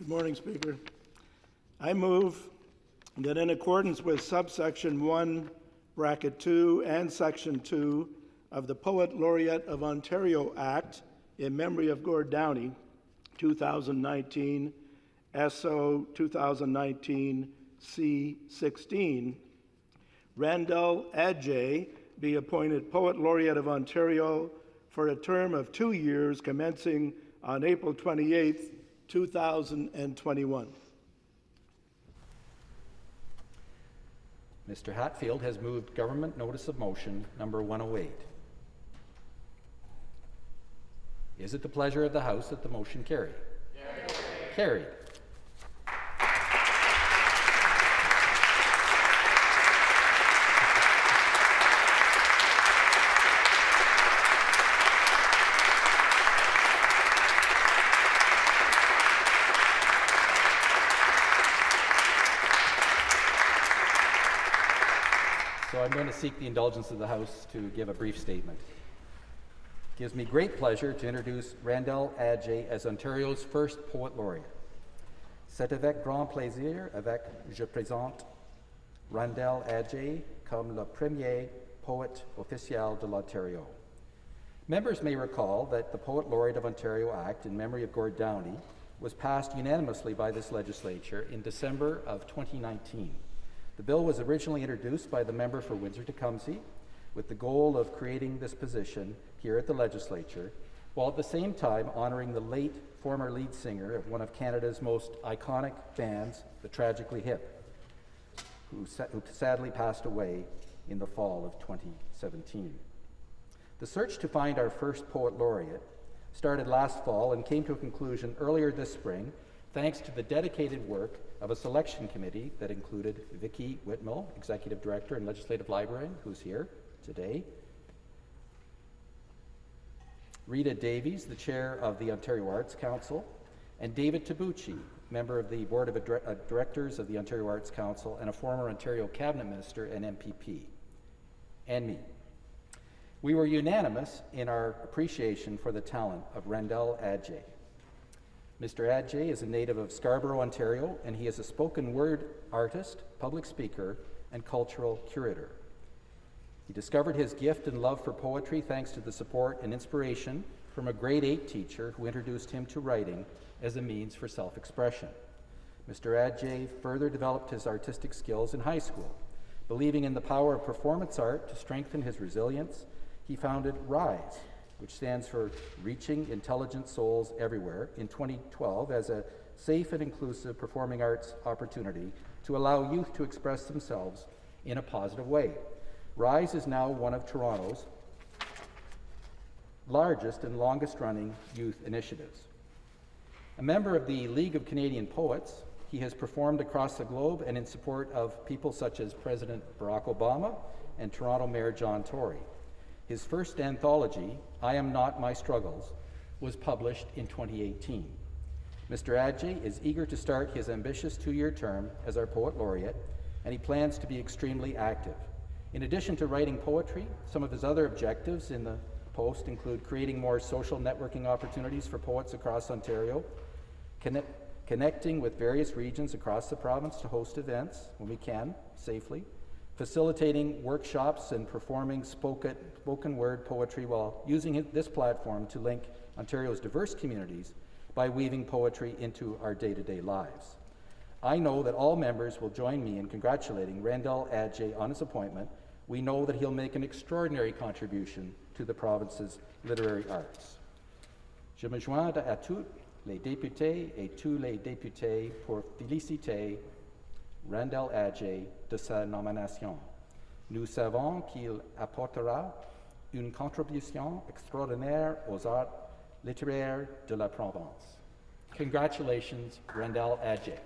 Good morning, Speaker. I move that in accordance with subsection 1, bracket 2, and section 2 of the Poet Laureate of Ontario Act in memory of Gord Downey, 2019, SO 2019 C16, Randell Adjei be appointed Poet Laureate of Ontario for a term of 2 years commencing on April 28, 2021. Mr. Hatfield has moved Government Notice of Motion number 108. Is it the pleasure of the House that the motion carry? Carried. So I'm going to seek the indulgence of the House to give a brief statement. It gives me great pleasure to introduce Randell Adjei as Ontario's first Poet Laureate. C'est avec grand plaisir que je présente Randell Adjei comme le premier poète officiel de l'Ontario. Members may recall that the Poet Laureate of Ontario Act in memory of Gord Downey was passed unanimously by this legislature in December of 2019. The bill was originally introduced by the member for Windsor-Tecumseh with the goal of creating this position here at the legislature, while at the same time honoring the late former lead singer of one of Canada's most iconic bands, the Tragically Hip, who sadly passed away in the fall of 2017. The search to find our first Poet Laureate started last fall and came to a conclusion earlier this spring, thanks to the dedicated work of a selection committee that included Vicki Whitmill, Executive Director and Legislative Librarian, who's here today, Rita Davies, the Chair of the Ontario Arts Council, and David Tabucci, member of the Board of Directors of the Ontario Arts Council and a former Ontario Cabinet Minister and MPP, and me. We were unanimous in our appreciation for the talent of Randell Adjei. Mr. Adjei is a native of Scarborough, Ontario, and he is a spoken word artist, public speaker, and cultural curator. He discovered his gift and love for poetry thanks to the support and inspiration from a grade 8 teacher who introduced him to writing as a means for self-expression. Mr. Adjei further developed his artistic skills in high school. Believing in the power of performance art to strengthen his resilience, he founded RISE, which stands for Reaching Intelligent Souls Everywhere, in 2012 as a safe and inclusive performing arts opportunity to allow youth to express themselves in a positive way. RISE is now one of Toronto's largest and longest-running youth initiatives. A member of the League of Canadian Poets, he has performed across the globe and in support of people such as President Barack Obama and Toronto Mayor John Tory. His first anthology, I Am Not My Struggles, was published in 2018. Mr. Adjei is eager to start his ambitious 2-year term as our Poet Laureate, and he plans to be extremely active. In addition to writing poetry, some of his other objectives in the post include creating more social networking opportunities for poets across Ontario, connecting with various regions across the province to host events when we can, safely, facilitating workshops and performing spoken word poetry while using this platform to link Ontario's diverse communities by weaving poetry into our day-to-day lives. I know that all members will join me in congratulating Randell Adjei on his appointment. We know that he'll make an extraordinary contribution to the province's literary arts. Je me joins à tous les députés et tous les députés pour féliciter Randell Adjei de sa nomination. Nous savons qu'il apportera une contribution extraordinaire aux arts littéraires de la province. Congratulations, Randell Adjei.